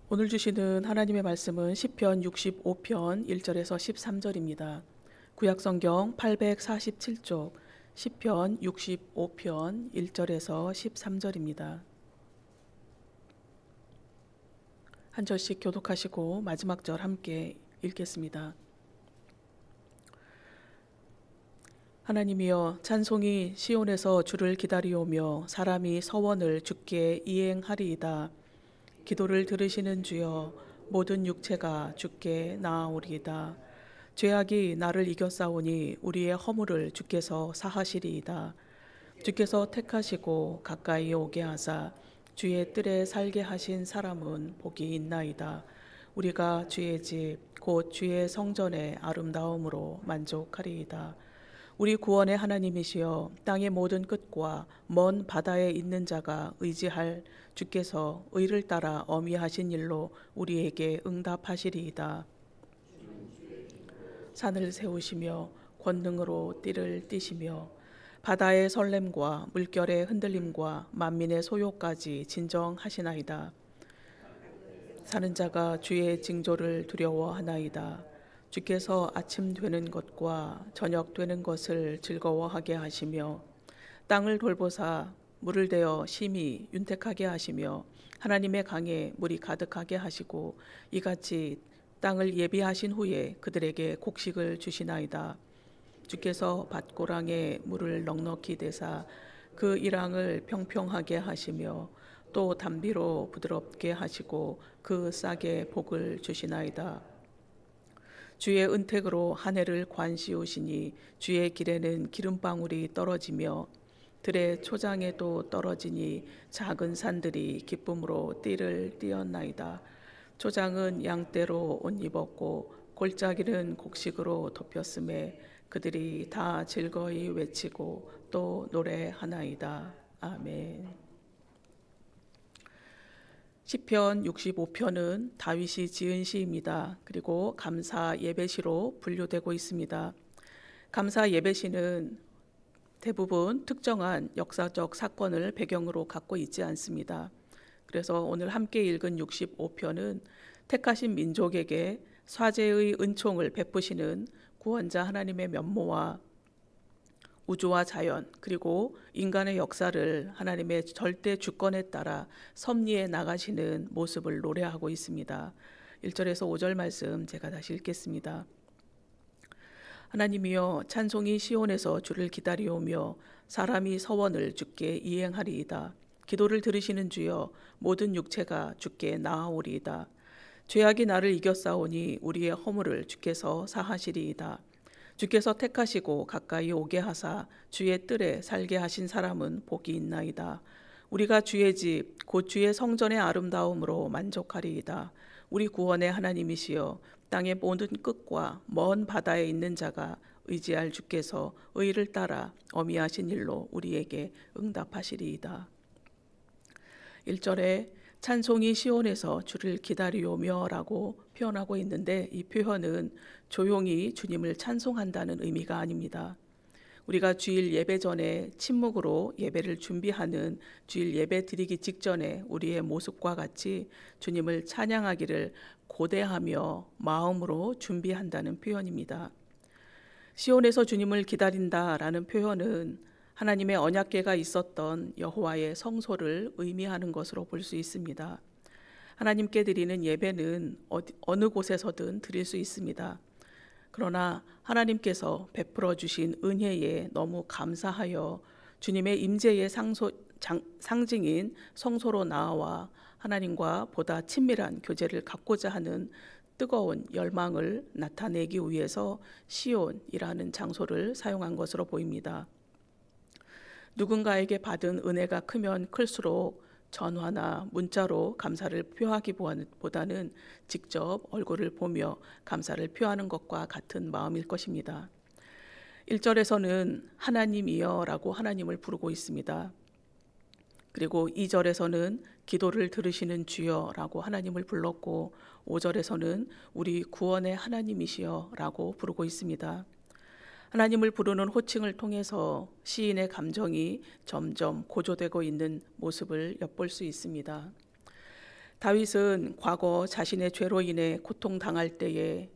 오늘 주시는 하나님의 말씀은 시편 65편 1절에서 13절입니다. 구약성경 847쪽 시편 65편 1절에서 13절입니다. 한 절씩 교독하시고 마지막 절 함께 읽겠습니다. 하나님이여, 찬송이 시온에서 주를 기다리오며 사람이 서원을 주께 이행하리이다. 기도를 들으시는 주여, 모든 육체가 주께 나아오리이다. 죄악이 나를 이겨싸우니 우리의 허물을 주께서 사하시리이다. 주께서 택하시고 가까이 오게 하사 주의 뜰에 살게 하신 사람은 복이 있나이다. 우리가 주의 집 곧 주의 성전의 아름다움으로 만족하리이다. 우리 구원의 하나님이시여, 땅의 모든 끝과 먼 바다에 있는 자가 의지할 주께서 의를 따라 어미하신 일로 우리에게 응답하시리이다. 산을 세우시며 권능으로 띠를 띠시며 바다의 설렘과 물결의 흔들림과 만민의 소요까지 진정하시나이다. 사는 자가 주의 징조를 두려워하나이다. 주께서 아침 되는 것과 저녁 되는 것을 즐거워하게 하시며 땅을 돌보사 물을 대어 심히 윤택하게 하시며 하나님의 강에 물이 가득하게 하시고 이같이 땅을 예비하신 후에 그들에게 곡식을 주시나이다. 주께서 밭고랑에 물을 넉넉히 대사 그 일항을 평평하게 하시며 또 담비로 부드럽게 하시고 그 싹에 복을 주시나이다. 주의 은택으로 한 해를 관시우시니 주의 길에는 기름방울이 떨어지며 들의 초장에도 떨어지니 작은 산들이 기쁨으로 띠를 띠었나이다. 초장은 양떼로 옷 입었고 골짜기는 곡식으로 덮였음에 그들이 다 즐거이 외치고 또 노래하나이다. 아멘. 시편 65편은 다윗이 지은 시입니다. 그리고 감사 예배시로 분류되고 있습니다. 감사 예배시는 대부분 특정한 역사적 사건을 배경으로 갖고 있지 않습니다. 그래서 오늘 함께 읽은 65편은 택하신 민족에게 사죄의 은총을 베푸시는 구원자 하나님의 면모와 우주와 자연 그리고 인간의 역사를 하나님의 절대 주권에 따라 섭리해 나가시는 모습을 노래하고 있습니다. 1절에서 5절 말씀 제가 다시 읽겠습니다. 하나님이여, 찬송이 시온에서 주를 기다리오며 사람이 서원을 주께 이행하리이다. 기도를 들으시는 주여, 모든 육체가 주께 나아오리이다. 죄악이 나를 이겨싸우니 우리의 허물을 주께서 사하시리이다. 주께서 택하시고 가까이 오게 하사 주의 뜰에 살게 하신 사람은 복이 있나이다. 우리가 주의 집 곧 주의 성전의 아름다움으로 만족하리이다. 우리 구원의 하나님이시여, 땅의 모든 끝과 먼 바다에 있는 자가 의지할 주께서 의를 따라 어미하신 일로 우리에게 응답하시리이다. 1절에 찬송이 시온에서 주를 기다리오며 라고 표현하고 있는데, 이 표현은 조용히 주님을 찬송한다는 의미가 아닙니다. 우리가 주일 예배 전에 침묵으로 예배를 준비하는 주일 예배 드리기 직전에 우리의 모습과 같이 주님을 찬양하기를 고대하며 마음으로 준비한다는 표현입니다. 시온에서 주님을 기다린다라는 표현은 하나님의 언약궤가 있었던 여호와의 성소를 의미하는 것으로 볼 수 있습니다. 하나님께 드리는 예배는 어느 곳에서든 드릴 수 있습니다. 그러나 하나님께서 베풀어 주신 은혜에 너무 감사하여 주님의 임재의 상징인 성소로 나와 하나님과 보다 친밀한 교제를 갖고자 하는 뜨거운 열망을 나타내기 위해서 시온이라는 장소를 사용한 것으로 보입니다. 누군가에게 받은 은혜가 크면 클수록 전화나 문자로 감사를 표하기보다는 직접 얼굴을 보며 감사를 표하는 것과 같은 마음일 것입니다. 1절에서는 하나님이여 라고 하나님을 부르고 있습니다. 그리고 2절에서는 기도를 들으시는 주여 라고 하나님을 불렀고 5절에서는 우리 구원의 하나님이시여 라고 부르고 있습니다. 하나님을 부르는 호칭을 통해서 시인의 감정이 점점 고조되고 있는 모습을 엿볼 수 있습니다. 다윗은 과거 자신의 죄로 인해 고통당할 때에,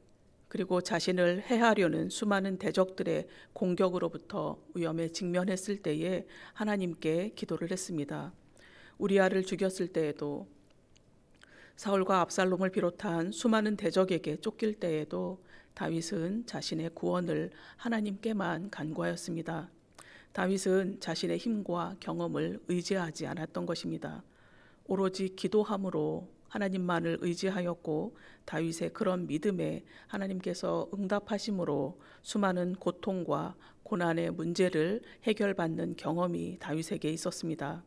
그리고 자신을 해하려는 수많은 대적들의 공격으로부터 위험에 직면했을 때에 하나님께 기도를 했습니다. 우리아를 죽였을 때에도, 사울과 압살롬을 비롯한 수많은 대적에게 쫓길 때에도 다윗은 자신의 구원을 하나님께만 간구하였습니다. 다윗은 자신의 힘과 경험을 의지하지 않았던 것입니다. 오로지 기도함으로 하나님만을 의지하였고, 다윗의 그런 믿음에 하나님께서 응답하심으로 수많은 고통과 고난의 문제를 해결받는 경험이 다윗에게 있었습니다.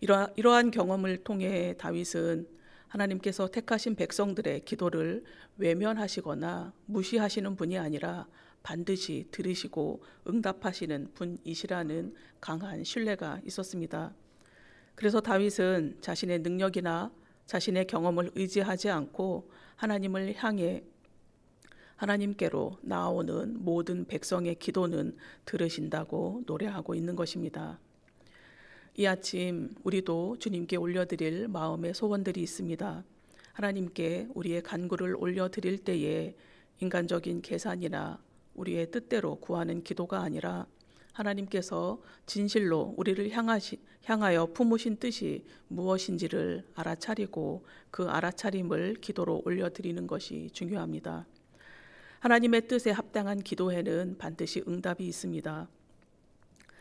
이러한 경험을 통해 다윗은 하나님께서 택하신 백성들의 기도를 외면하시거나 무시하시는 분이 아니라 반드시 들으시고 응답하시는 분이시라는 강한 신뢰가 있었습니다. 그래서 다윗은 자신의 능력이나 자신의 경험을 의지하지 않고 하나님을 향해 하나님께로 나아오는 모든 백성의 기도는 들으신다고 노래하고 있는 것입니다. 이 아침 우리도 주님께 올려드릴 마음의 소원들이 있습니다. 하나님께 우리의 간구를 올려드릴 때에 인간적인 계산이나 우리의 뜻대로 구하는 기도가 아니라 하나님께서 진실로 우리를 향하여 품으신 뜻이 무엇인지를 알아차리고 그 알아차림을 기도로 올려드리는 것이 중요합니다. 하나님의 뜻에 합당한 기도에는 반드시 응답이 있습니다.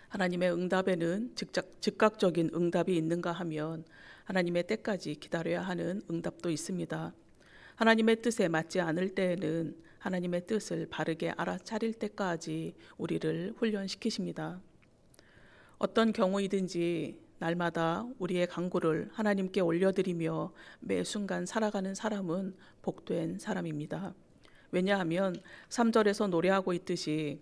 하나님의 응답에는 즉각적인 응답이 있는가 하면 하나님의 때까지 기다려야 하는 응답도 있습니다. 하나님의 뜻에 맞지 않을 때에는 하나님의 뜻을 바르게 알아차릴 때까지 우리를 훈련시키십니다. 어떤 경우이든지 날마다 우리의 간구를 하나님께 올려드리며 매 순간 살아가는 사람은 복된 사람입니다. 왜냐하면 3절에서 노래하고 있듯이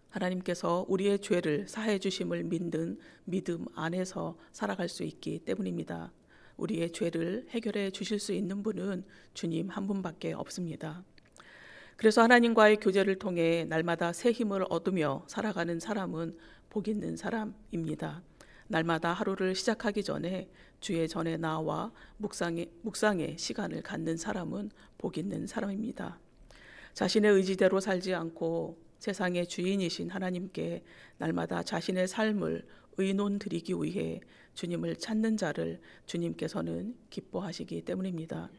하나님께서 우리의 죄를 사해 주심을 믿는 믿음 안에서 살아갈 수 있기 때문입니다. 우리의 죄를 해결해 주실 수 있는 분은 주님 한 분밖에 없습니다. 그래서 하나님과의 교제를 통해 날마다 새 힘을 얻으며 살아가는 사람은 복 있는 사람입니다. 날마다 하루를 시작하기 전에 주의 전에 나와 묵상의 시간을 갖는 사람은 복 있는 사람입니다. 자신의 의지대로 살지 않고 세상의 주인이신 하나님께 날마다 자신의 삶을 의논 드리기 위해 주님을 찾는 자를 주님께서는 기뻐하시기 때문입니다.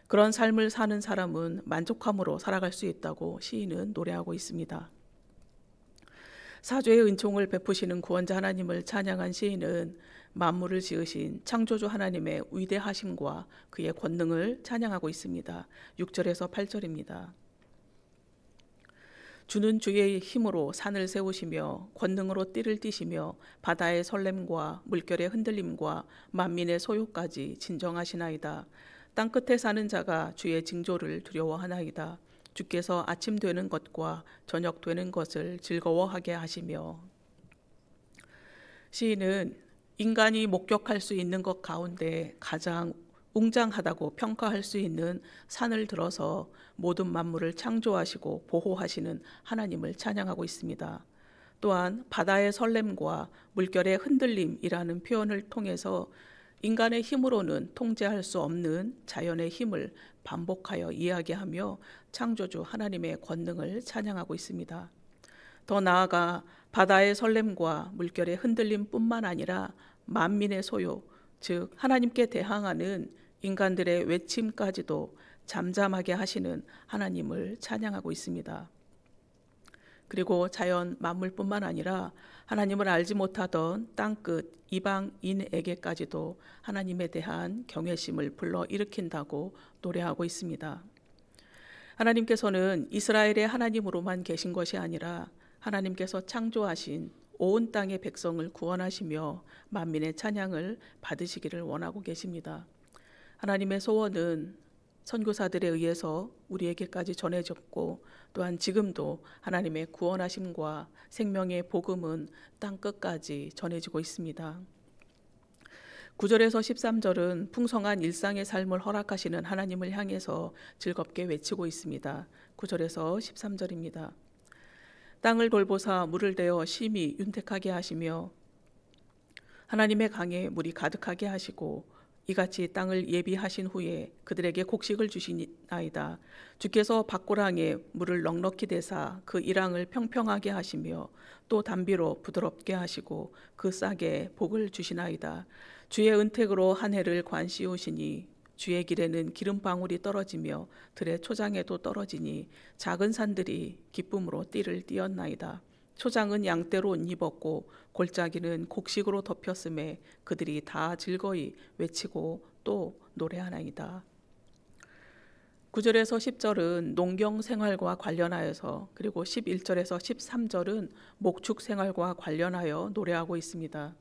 그런 삶을 사는 사람은 만족함으로 살아갈 수 있다고 시인은 노래하고 있습니다. 사죄의 은총을 베푸시는 구원자 하나님을 찬양한 시인은 만물을 지으신 창조주 하나님의 위대하심과 그의 권능을 찬양하고 있습니다. 6절에서 8절입니다. 주는 주의 힘으로 산을 세우시며 권능으로 띠를 띠시며 바다의 설렘과 물결의 흔들림과 만민의 소요까지 진정하시나이다. 땅끝에 사는 자가 주의 징조를 두려워하나이다. 주께서 아침 되는 것과 저녁 되는 것을 즐거워하게 하시며. 시인은 인간이 목격할 수 있는 것 가운데 가장 웅장하다고 평가할 수 있는 산을 들어서 모든 만물을 창조하시고 보호하시는 하나님을 찬양하고 있습니다. 또한 바다의 설렘과 물결의 흔들림이라는 표현을 통해서 인간의 힘으로는 통제할 수 없는 자연의 힘을 반복하여 이야기하며 창조주 하나님의 권능을 찬양하고 있습니다. 더 나아가 바다의 설렘과 물결의 흔들림뿐만 아니라 만민의 소요, 즉 하나님께 대항하는 인간들의 외침까지도 잠잠하게 하시는 하나님을 찬양하고 있습니다. 그리고 자연 만물뿐만 아니라 하나님을 알지 못하던 땅끝 이방인에게까지도 하나님에 대한 경외심을 불러일으킨다고 노래하고 있습니다. 하나님께서는 이스라엘의 하나님으로만 계신 것이 아니라 하나님께서 창조하신 온 땅의 백성을 구원하시며 만민의 찬양을 받으시기를 원하고 계십니다. 하나님의 소원은 선교사들에 의해서 우리에게까지 전해졌고 또한 지금도 하나님의 구원하심과 생명의 복음은 땅끝까지 전해지고 있습니다. 9절에서 13절은 풍성한 일상의 삶을 허락하시는 하나님을 향해서 즐겁게 외치고 있습니다. 9절에서 13절입니다. 땅을 돌보사 물을 대어 심히 윤택하게 하시며 하나님의 강에 물이 가득하게 하시고 이같이 땅을 예비하신 후에 그들에게 곡식을 주시나이다. 주께서 밭고랑에 물을 넉넉히 대사 그 이랑을 평평하게 하시며 또 담비로 부드럽게 하시고 그 싹에 복을 주시나이다. 주의 은택으로 한 해를 관씌우시니 주의 길에는 기름방울이 떨어지며 들의 초장에도 떨어지니 작은 산들이 기쁨으로 띠를 띄었나이다. 초장은 양떼로 옷 입었고 골짜기는 곡식으로 덮였음에 그들이 다 즐거이 외치고 또 노래하나이다. 9절에서 10절은 농경 생활과 관련하여서, 그리고 11절에서 13절은 목축 생활과 관련하여 노래하고 있습니다.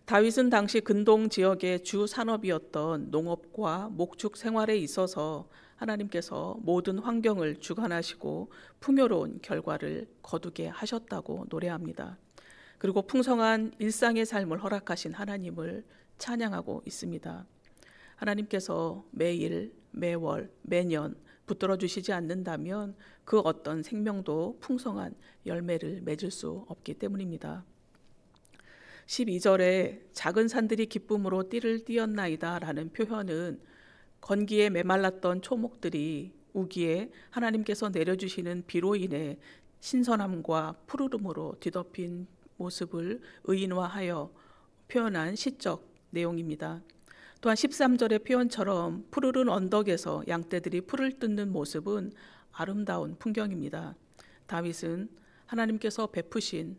다윗은 당시 근동 지역의 주 산업이었던 농업과 목축 생활에 있어서 하나님께서 모든 환경을 주관하시고 풍요로운 결과를 거두게 하셨다고 노래합니다. 그리고 풍성한 일상의 삶을 허락하신 하나님을 찬양하고 있습니다. 하나님께서 매일, 매월, 매년 붙들어 주시지 않는다면 그 어떤 생명도 풍성한 열매를 맺을 수 없기 때문입니다. 12절에 작은 산들이 기쁨으로 띠를 띄었나이다 라는 표현은 건기에 메말랐던 초목들이 우기에 하나님께서 내려주시는 비로 인해 신선함과 푸르름으로 뒤덮인 모습을 의인화하여 표현한 시적 내용입니다. 또한 13절의 표현처럼 푸르른 언덕에서 양떼들이 풀을 뜯는 모습은 아름다운 풍경입니다. 다윗은 하나님께서 베푸신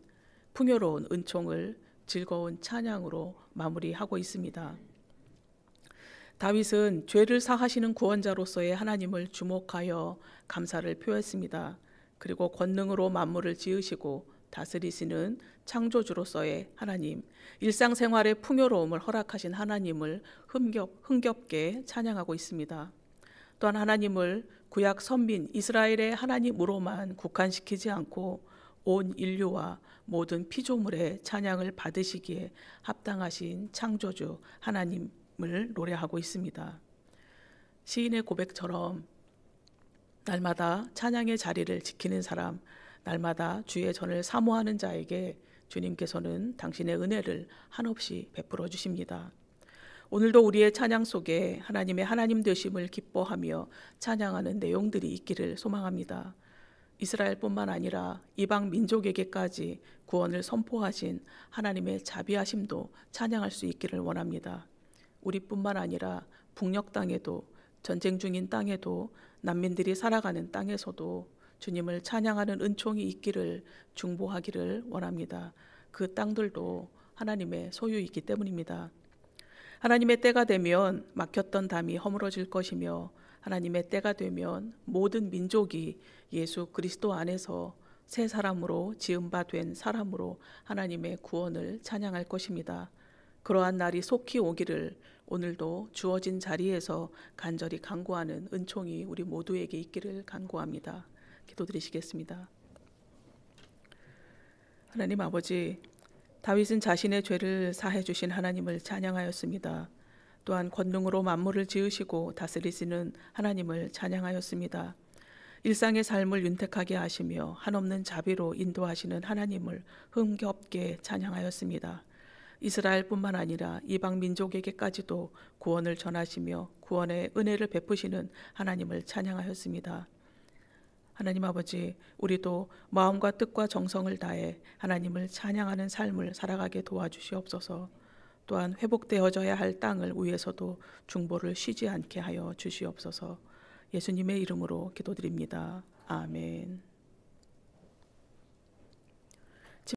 풍요로운 은총을 즐거운 찬양으로 마무리하고 있습니다. 다윗은 죄를 사하시는 구원자로서의 하나님을 주목하여 감사를 표했습니다. 그리고 권능으로 만물을 지으시고 다스리시는 창조주로서의 하나님, 일상생활의 풍요로움을 허락하신 하나님을 흥겹게 찬양하고 있습니다. 또한 하나님을 구약 선민 이스라엘의 하나님으로만 국한시키지 않고 온 인류와 모든 피조물의 찬양을 받으시기에 합당하신 창조주 하나님을 노래하고 있습니다. 시인의 고백처럼 날마다 찬양의 자리를 지키는 사람, 날마다 주의 전을 사모하는 자에게 주님께서는 당신의 은혜를 한없이 베풀어 주십니다. 오늘도 우리의 찬양 속에 하나님의 하나님 되심을 기뻐하며 찬양하는 내용들이 있기를 소망합니다. 이스라엘뿐만 아니라 이방 민족에게까지 구원을 선포하신 하나님의 자비하심도 찬양할 수 있기를 원합니다. 우리뿐만 아니라 북녘 땅에도, 전쟁 중인 땅에도, 난민들이 살아가는 땅에서도 주님을 찬양하는 은총이 있기를 중보하기를 원합니다. 그 땅들도 하나님의 소유이기 때문입니다. 하나님의 때가 되면 막혔던 담이 허물어질 것이며 하나님의 때가 되면 모든 민족이 예수 그리스도 안에서 새 사람으로 지은 바 된 사람으로 하나님의 구원을 찬양할 것입니다. 그러한 날이 속히 오기를 오늘도 주어진 자리에서 간절히 간구하는 은총이 우리 모두에게 있기를 간구합니다. 기도드리시겠습니다. 하나님 아버지, 다윗은 자신의 죄를 사해 주신 하나님을 찬양하였습니다. 또한 권능으로 만물을 지으시고 다스리시는 하나님을 찬양하였습니다. 일상의 삶을 윤택하게 하시며 한없는 자비로 인도하시는 하나님을 흥겹게 찬양하였습니다. 이스라엘뿐만 아니라 이방 민족에게까지도 구원을 전하시며 구원의 은혜를 베푸시는 하나님을 찬양하였습니다. 하나님 아버지, 우리도 마음과 뜻과 정성을 다해 하나님을 찬양하는 삶을 살아가게 도와주시옵소서. 또한 회복되어져야 할 땅을 위해서도 중보를 쉬지 않게 하여 주시옵소서. 예수님의 이름으로 기도드립니다. 아멘.